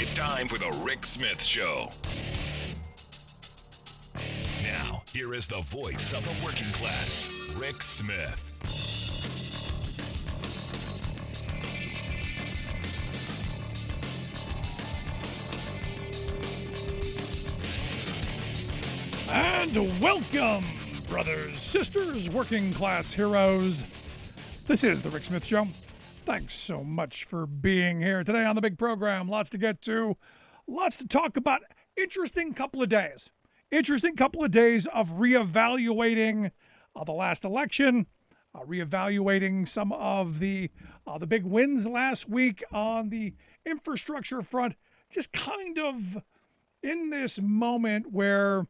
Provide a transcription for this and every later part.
It's time for the Rick Smith Show. Now, here is the voice of the working class, Rick Smith. And welcome, brothers, sisters, working class heroes. This is the Rick Smith Show. Thanks so much for being here today on the big program. Lots to get to, lots to talk about. Interesting couple of days of reevaluating the last election, reevaluating some of the big wins last week on the infrastructure front. Just kind of in this moment where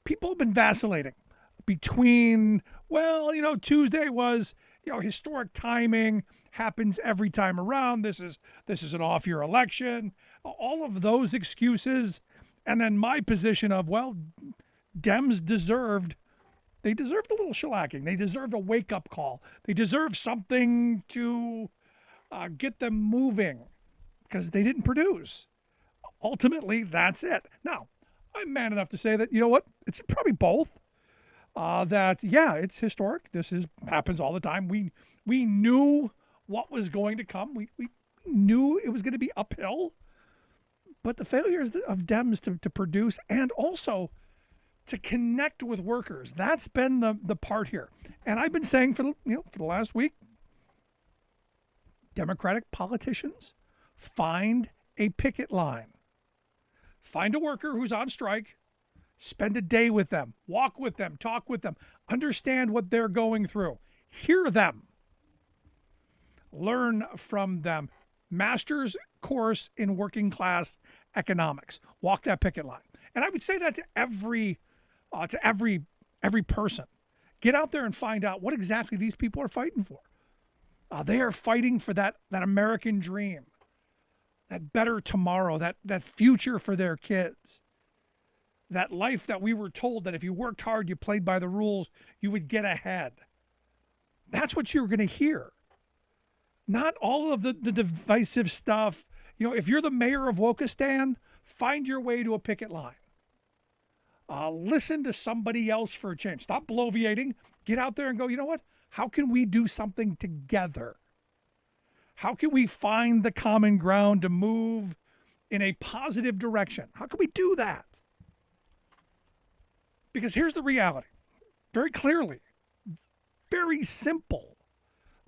people have been vacillating between, Tuesday was, historic timing, happens every time around. This is an off-year election, all of those excuses. And then my position of, Dems deserved a little shellacking. They deserved a wake-up call. They deserved something to get them moving because they didn't produce. Ultimately, that's it. Now, I'm man enough to say that, it's probably both. It's historic. Happens all the time. We knew what was going to come. We knew it was going to be uphill. But the failures of Dems to produce and also to connect with workers, that's been the part here. And I've been saying for the last week, Democratic politicians, find a picket line. Find a worker who's on strike, spend a day with them, walk with them, talk with them, understand what they're going through, hear them, learn from them. Master's course in working class economics. Walk that picket line. And I would say that to every person. Get out there and find out what exactly these people are fighting for. They are fighting for that American dream, that better tomorrow, that future for their kids, that life that we were told that if you worked hard, you played by the rules, you would get ahead. That's what you're going to hear. Not all of the divisive stuff. If you're the mayor of Wokistan, find your way to a picket line. Listen to somebody else for a change. Stop bloviating. Get out there and go, you know what? How can we do something together? How can we find the common ground to move in a positive direction? How can we do that? Because here's the reality. Very clearly, very simple.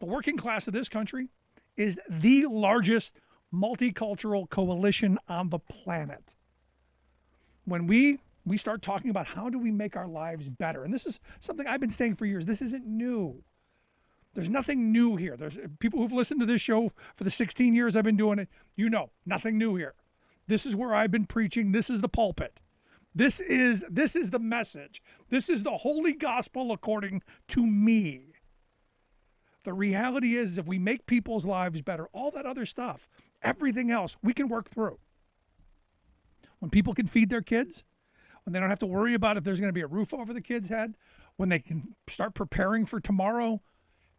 The working class of this country is the largest multicultural coalition on the planet. When we start talking about how do we make our lives better, and this is something I've been saying for years, this isn't new. There's nothing new here. There's people who've listened to this show for the 16 years I've been doing it. Nothing new here. This is where I've been preaching. This is the pulpit. This is the message. This is the holy gospel according to me. The reality is if we make people's lives better, all that other stuff, everything else, we can work through. When people can feed their kids, when they don't have to worry about if there's going to be a roof over the kid's head, when they can start preparing for tomorrow,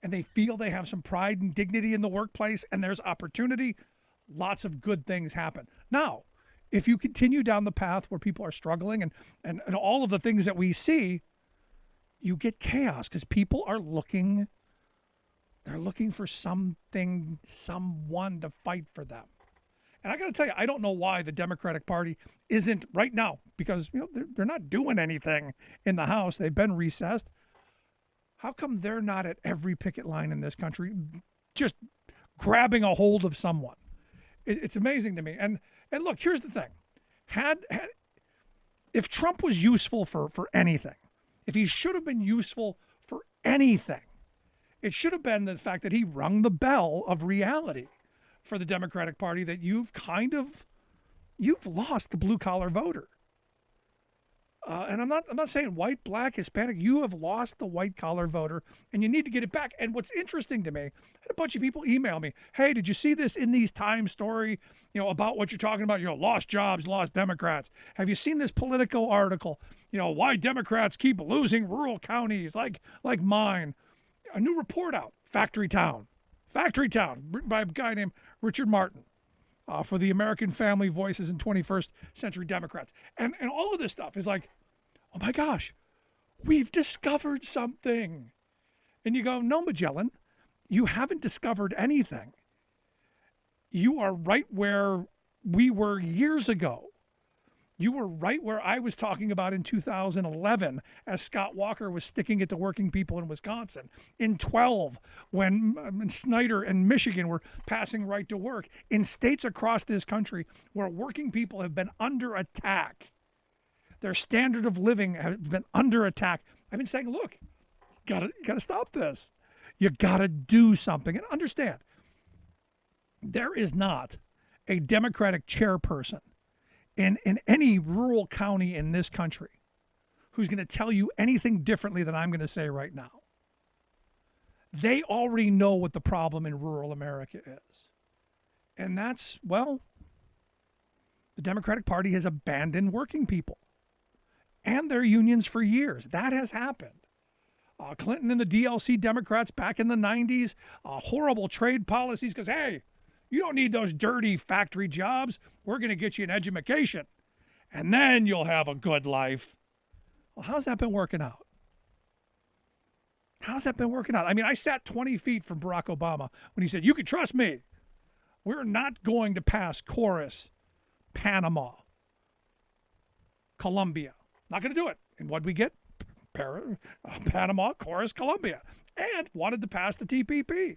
and they feel they have some pride and dignity in the workplace, and there's opportunity, lots of good things happen. Now, if you continue down the path where people are struggling and all of the things that we see, you get chaos because people are looking for something, someone to fight for them. And I got to tell you, I don't know why the Democratic Party isn't right now, because they're not doing anything in the House. They've been recessed. How come they're not at every picket line in this country, just grabbing a hold of someone? It's amazing to me. And look, here's the thing. If Trump was useful for anything, if he should have been useful for anything, it should have been the fact that he rung the bell of reality for the Democratic Party that you've lost the blue collar voter. And I'm not saying white, black, Hispanic. You have lost the white collar voter, and you need to get it back. And what's interesting to me, I had a bunch of people email me, "Hey, did you see this in these Times story? About what you're talking about. Lost jobs, lost Democrats. Have you seen this Politico article? Why Democrats keep losing rural counties like mine." A new report out, Factory Town, by a guy named Richard Martin. for the American family voices and 21st century Democrats. And all of this stuff is like, oh my gosh, we've discovered something. And you go, no, Magellan, you haven't discovered anything. You are right where we were years ago. You were right where I was talking about in 2011 as Scott Walker was sticking it to working people in Wisconsin. In 12, when Snyder and Michigan were passing right to work. In states across this country where working people have been under attack. Their standard of living has been under attack. I've been saying, look, you gotta stop this. You gotta do something. And understand, there is not a Democratic chairperson in any rural county in this country who's going to tell you anything differently than I'm going to say right now. They already know what the problem in rural America is. And that's, well, the Democratic Party has abandoned working people and their unions for years. That has happened. Clinton and the DLC Democrats back in the 90s, horrible trade policies because, hey, you don't need those dirty factory jobs. We're going to get you an education, and then you'll have a good life. Well, how's that been working out? How's that been working out? I mean, I sat 20 feet from Barack Obama when he said, you can trust me. We're not going to pass Chorus, Panama, Colombia. Not going to do it. And what'd we get? Panama, Chorus, Colombia. And wanted to pass the TPP.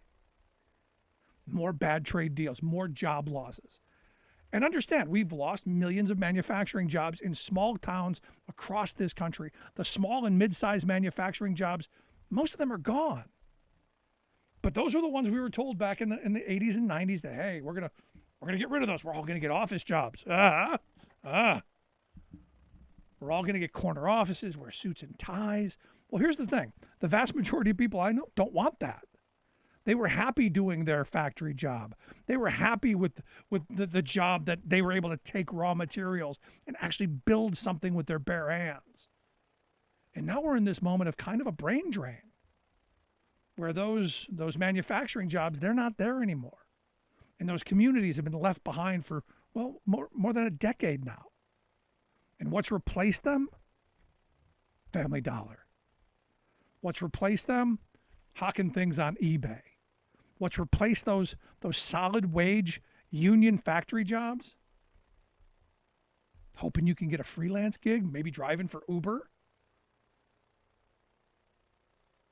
More bad trade deals, more job losses. And understand, we've lost millions of manufacturing jobs in small towns across this country. The small and mid-sized manufacturing jobs, most of them are gone. But those are the ones we were told back in the 80s and 90s that, hey, we're gonna get rid of those. We're all gonna get office jobs. We're all gonna get corner offices, wear suits and ties. Well, here's the thing. The vast majority of people I know don't want that. They were happy doing their factory job. They were happy with the job that they were able to take raw materials and actually build something with their bare hands. And now we're in this moment of kind of a brain drain where those manufacturing jobs, they're not there anymore. And those communities have been left behind for, well, more than a decade now. And what's replaced them? Family Dollar. What's replaced them? Hawking things on eBay. What's replaced those solid wage union factory jobs? Hoping you can get a freelance gig, maybe driving for Uber.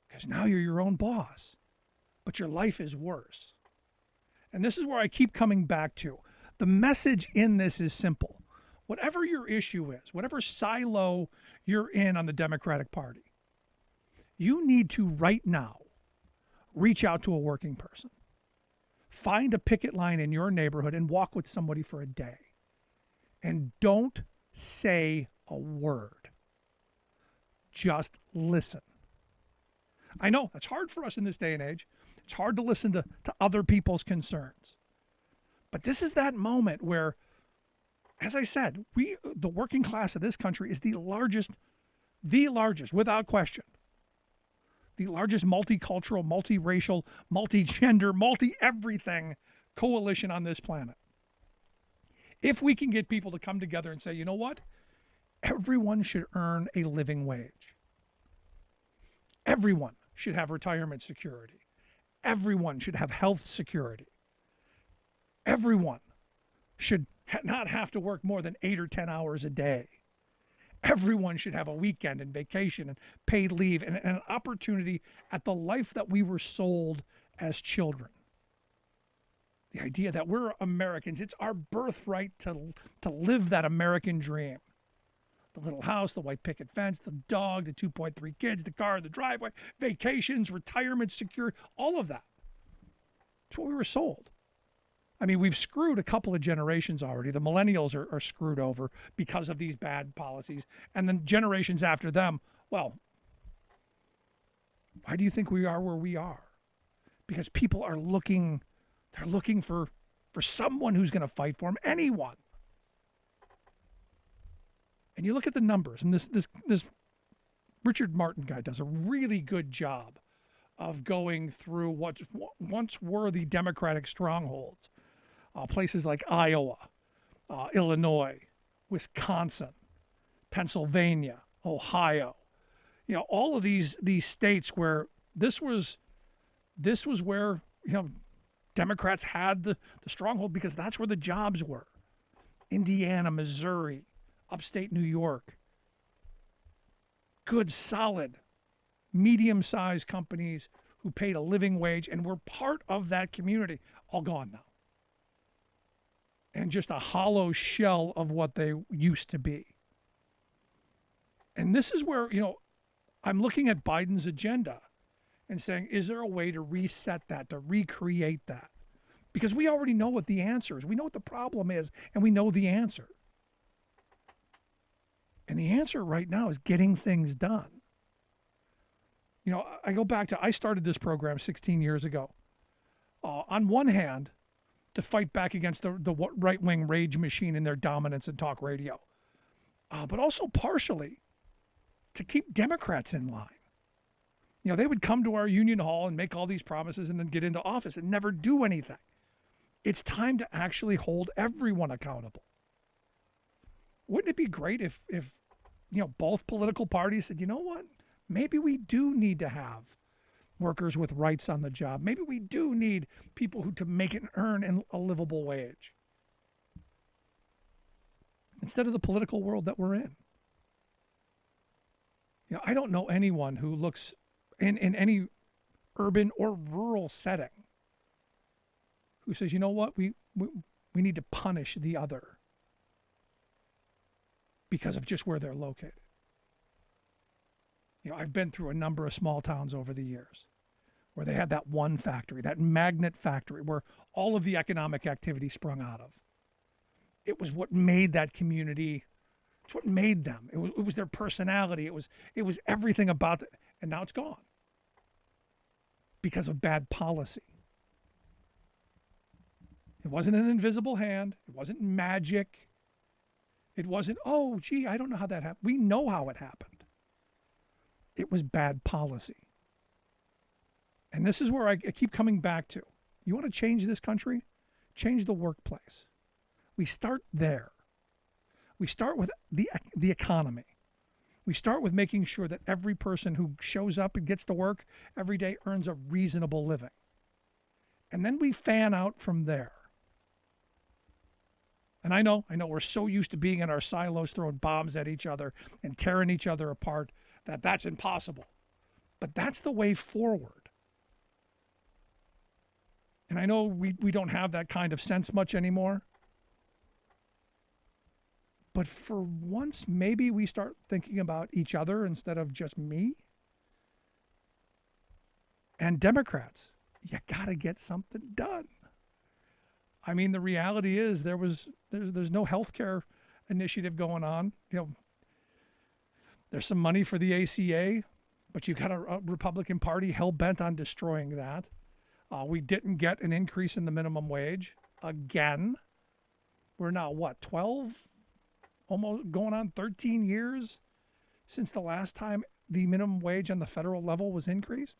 Because now you're your own boss, but your life is worse. And this is where I keep coming back to. The message in this is simple. Whatever your issue is, whatever silo you're in on the Democratic Party, you need to right now reach out to a working person. Find a picket line in your neighborhood and walk with somebody for a day. And don't say a word. Just listen. I know that's hard for us in this day and age. It's hard to listen to other people's concerns. But this is that moment where, as I said, the working class of this country is the largest, without question, the largest multicultural, multiracial, multigender, multi-everything coalition on this planet. If we can get people to come together and say, you know what? Everyone should earn a living wage. Everyone should have retirement security. Everyone should have health security. Everyone should not have to work more than 8 or 10 hours a day. Everyone should have a weekend and vacation and paid leave and an opportunity at the life that we were sold as children. The idea that we're Americans, it's our birthright to live that American dream. The little house, the white picket fence, the dog, the 2.3 kids, the car, the driveway, vacations, retirement, security, all of that. It's what we were sold. I mean, we've screwed a couple of generations already. The millennials are screwed over because of these bad policies. And then generations after them, well, why do you think we are where we are? Because people are looking, they're looking for someone who's going to fight for them, anyone. And you look at the numbers, and this Richard Martin guy does a really good job of going through what once were the Democratic strongholds. places like Iowa, Illinois, Wisconsin, Pennsylvania, Ohio. All of these states where this was where Democrats had the stronghold because that's where the jobs were. Indiana, Missouri, upstate New York. Good, solid, medium-sized companies who paid a living wage and were part of that community, all gone now. And just a hollow shell of what they used to be. And this is where, I'm looking at Biden's agenda and saying, is there a way to reset that, to recreate that? Because we already know what the answer is. We know what the problem is, and we know the answer. And the answer right now is getting things done. I go back to, I started this program 16 years ago. On one hand, to fight back against the right-wing rage machine and their dominance in talk radio. But also partially to keep Democrats in line. They would come to our union hall and make all these promises and then get into office and never do anything. It's time to actually hold everyone accountable. Wouldn't it be great if both political parties said, you know what, maybe we do need to have workers with rights on the job. Maybe we do need people who to make it earn a livable wage. Instead of the political world that we're in. I don't know anyone who looks in any urban or rural setting who says, you know what, we need to punish the other because of just where they're located. I've been through a number of small towns over the years where they had that one factory, that magnet factory, where all of the economic activity sprung out of. It was what made that community. It's what made them. It was their personality. It was everything about it. And now it's gone because of bad policy. It wasn't an invisible hand. It wasn't magic. It wasn't, oh, gee, I don't know how that happened. We know how it happened. It was bad policy. And this is where I keep coming back to. You want to change this country? Change the workplace. We start there. We start with the economy. We start with making sure that every person who shows up and gets to work every day earns a reasonable living. And then we fan out from there. And I know we're so used to being in our silos, throwing bombs at each other and tearing each other apart that's impossible. But that's the way forward. And I know we don't have that kind of sense much anymore. But for once, maybe we start thinking about each other instead of just me. And Democrats, you got to get something done. I mean, the reality is there's no healthcare initiative going on. There's some money for the ACA, but you've got a Republican Party hell-bent on destroying that. We didn't get an increase in the minimum wage again. We're now, 12? Almost going on 13 years since the last time the minimum wage on the federal level was increased.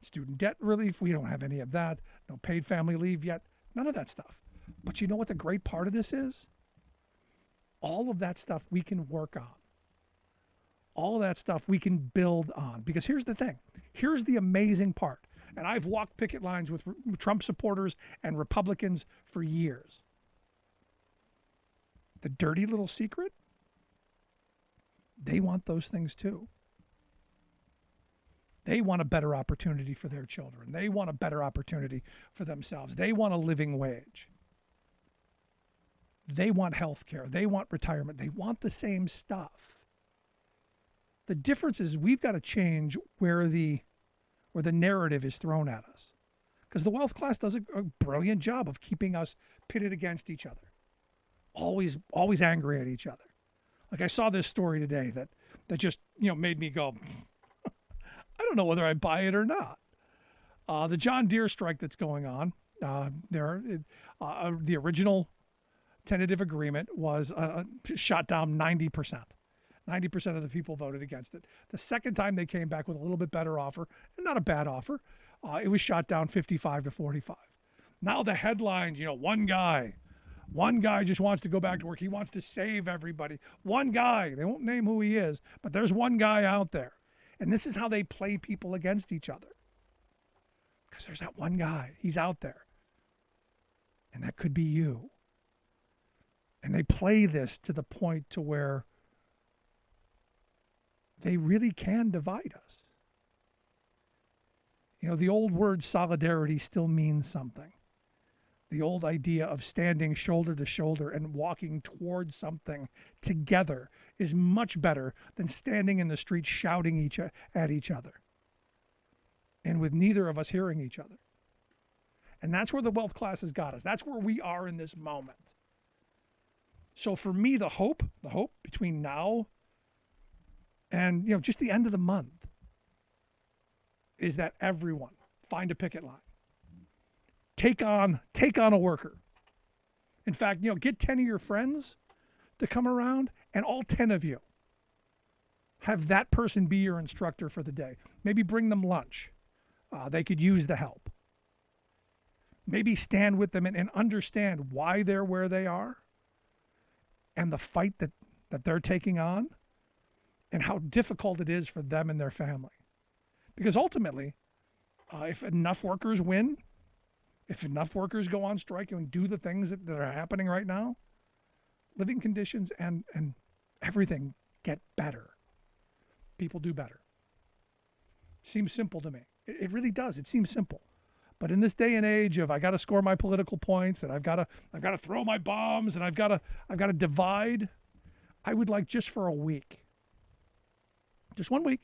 Student debt relief, we don't have any of that. No paid family leave yet. None of that stuff. But you know what the great part of this is? All of that stuff we can work on. All of that stuff we can build on. Because here's the thing. Here's the amazing part. And I've walked picket lines with Trump supporters and Republicans for years. The dirty little secret, they want those things too. They want a better opportunity for their children. They want a better opportunity for themselves. They want a living wage. They want health care. They want retirement. They want the same stuff. The difference is we've got to change where the narrative is thrown at us. Because the wealth class does a brilliant job of keeping us pitted against each other. Always angry at each other. Like I saw this story today that just made me go, I don't know whether I buy it or not. The John Deere strike that's going on. The original tentative agreement was shot down 90%. 90% of the people voted against it. The second time they came back with a little bit better offer, and not a bad offer, it was shot down 55 to 45. Now the headlines, one guy just wants to go back to work. He wants to save everybody. One guy, they won't name who he is, but there's one guy out there. And this is how they play people against each other. Because there's that one guy, he's out there. And that could be you. And they play this to the point to where they really can divide us. The old word solidarity still means something. The old idea of standing shoulder to shoulder and walking towards something together is much better than standing in the street shouting at each other. And with neither of us hearing each other. And that's where the wealth class has got us. That's where we are in this moment. So for me, the hope between now and just the end of the month is that everyone find a picket line. Take on a worker. In fact, get 10 of your friends to come around, and all 10 of you have that person be your instructor for the day. Maybe bring them lunch. They could use the help. Maybe stand with them and understand why they're where they are and the fight that they're taking on and how difficult it is for them and their family. Because ultimately, if enough workers win, if enough workers go on strike and do the things that are happening right now, living conditions and everything get better. People do better. Seems simple to me. It really does. It seems simple. But in this day and age of I got to score my political points and I've got to throw my bombs and I've got to divide, I would like just for a week, just 1 week,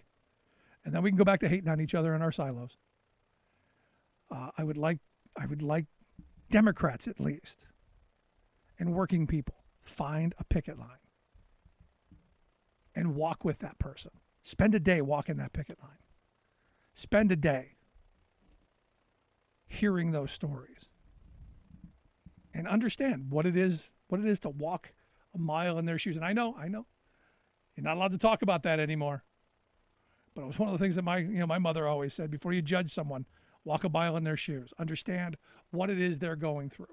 and then we can go back to hating on each other in our silos. I would like Democrats at least and working people find a picket line and walk with that person. Spend a day walking that picket line. Spend a day hearing those stories and understand what it is to walk a mile in their shoes. And I know you're not allowed to talk about that anymore. But it was one of the things that my mother always said: before you judge someone, walk a mile in their shoes. Understand what it is they're going through.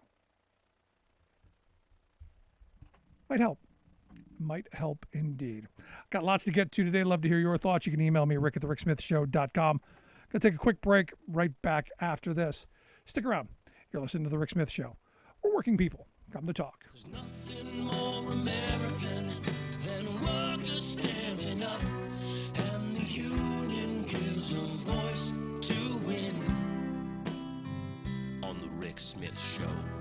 Might help indeed. Got lots to get to today. Love to hear your thoughts. You can email me, rick@thericksmithshow.com. Gonna take a quick break. Right back after this. Stick around. You're listening to The Rick Smith Show. We're working people. Come to talk. There's nothing more American than workers standing up, and the union gives a voice to win. On The Rick Smith Show.